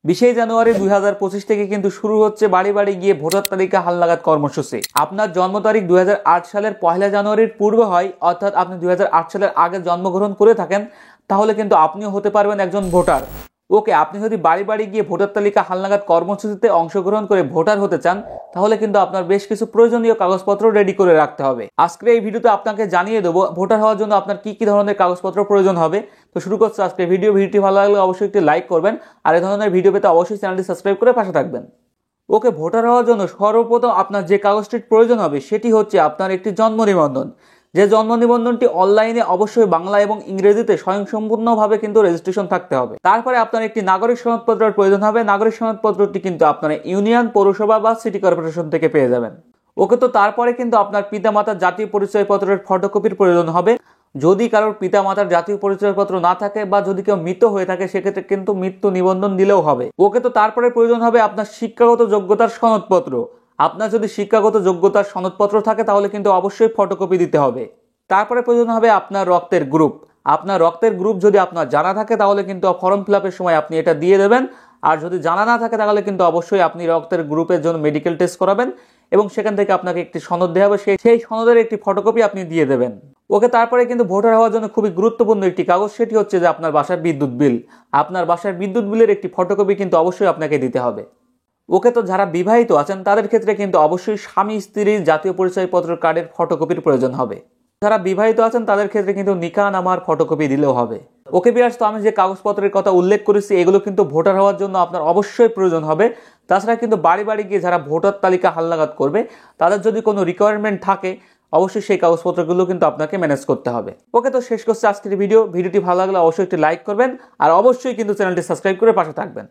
20 জানুয়ারি 2025 থেকে কিন্তু শুরু হচ্ছে বাড়ি বাড়ি গিয়ে ভোটার তালিকা হালনাগাদ কর্মসূচি। আপনার জন্ম তারিখ 2008 সালের 1 জানুয়ারির পূর্বে হয়, অর্থাৎ আপনি 2008 সালের আগে জন্মগ্রহণ করে থাকেন, তাহলে কিন্তু আপনিও হতে পারবেন একজন ভোটার। ওকে, আপনি যদি বাড়ি বাড়ি গিয়ে ভোটার তালিকা হালনাগাদ কর্মসূচিতে অংশগ্রহণ করে ভোটার হতে চান, তাহলে কিন্তু আপনার বেশ কিছু প্রয়োজনীয় কাগজপত্র রেডি করে রাখতে হবে। আজকের এই ভিডিওতে আপনাকে জানিয়ে দেবো ভোটার হওয়ার জন্য আপনার কি কি ধরনের কাগজপত্র প্রয়োজন হবে। তো শুরু করছি আজকে ভিডিওটি ভালো লাগলে অবশ্যই একটি লাইক করবেন, আর এই ধরনের ভিডিও পেতে অবশ্যই চ্যানেলটি সাবস্ক্রাইব করে পাশে থাকবেন। ওকে, ভোটার হওয়ার জন্য সর্বপ্রথম আপনার যে কাগজটির প্রয়োজন হবে সেটি হচ্ছে আপনার একটি জন্ম নিবন্ধন। যে জন্ম নিবন্ধনটি অনলাইনে অবশ্যই বাংলা এবং ইংরেজিতে স্বয়ংসম্পূর্ণভাবে কিন্তু রেজিস্ট্রেশন থাকতে হবে। তারপরে আপনার একটি নাগরিক সনদপত্রের প্রয়োজন হবে। নাগরিক সনদপত্রটি কিন্তু আপনার ইউনিয়ন, পৌরসভা বা সিটি কর্পোরেশন থেকে পেয়ে যাবেন। ওকে, তো তারপরে কিন্তু আপনার পিতামাতার জাতীয় পরিচয়পত্রের ফটোকপির প্রয়োজন হবে। যদি কারোর পিতামাতার জাতীয় পরিচয়পত্র না থাকে বা যদি কেউ মৃত হয়ে থাকে, সেক্ষেত্রে কিন্তু মৃত্যু নিবন্ধন দিলেও হবে। ওকে, তো তারপরে প্রয়োজন হবে আপনার শিক্ষাগত যোগ্যতার সনদপত্র। আপনার যদি শিক্ষাগত যোগ্যতার সনদপত্র থাকে তাহলে কিন্তু অবশ্যই ফটোকপি দিতে হবে। তারপরে প্রয়োজন হবে আপনার রক্তের গ্রুপ। আপনার রক্তের গ্রুপ যদি আপনার জানা থাকে তাহলে কিন্তু ফর্ম ফিল আপের সময় আপনি এটা দিয়ে দেবেন। আর যদি জানা না থাকে তাহলে কিন্তু অবশ্যই আপনি রক্তের গ্রুপের জন্য মেডিকেল টেস্ট করাবেন এবং সেখান থেকে আপনাকে একটি সনদ দেওয়া হবে, সেই সনদের একটি ফটোকপি আপনি দিয়ে দেবেন। ওকে, তারপরে কিন্তু ভোটার হওয়ার জন্য খুবই গুরুত্বপূর্ণ একটি কাগজ, সেটি হচ্ছে যে আপনার বাসার বিদ্যুৎ বিল। আপনার বাসার বিদ্যুৎ বিলের একটি ফটোকপি কিন্তু অবশ্যই আপনাকে দিতে হবে। ওকে, তো যারা বিবাহিত আছেন তাদের ক্ষেত্রে কিন্তু অবশ্যই স্বামী স্ত্রীর জাতীয় পরিচয়পত্র কার্ডের ফটোকপির প্রয়োজন হবে। যারা বিবাহিত আছেন তাদের ক্ষেত্রে কিন্তু নিকাহনামার ফটোকপি দিলেও হবে। ওকে ভিউয়ার্স, তো আমি যে কাগজপত্রের কথা উল্লেখ করেছি এগুলো কিন্তু ভোটার হওয়ার জন্য আপনার অবশ্যই প্রয়োজন হবে। তাছাড়া কিন্তু বাড়ি বাড়ি গিয়ে যারা ভোটার তালিকা হালনাগাদ করবে তাদের যদি কোনো রিকোয়ারমেন্ট থাকে, অবশ্যই সেই কাগজপত্রগুলো কিন্তু আপনাকে ম্যানেজ করতে হবে। ওকে, তো শেষ করছি আজকের ভিডিওটি ভালো লাগলে অবশ্যই একটি লাইক করবেন, আর অবশ্যই কিন্তু চ্যানেলটি সাবস্ক্রাইব করে পাশে থাকবেন।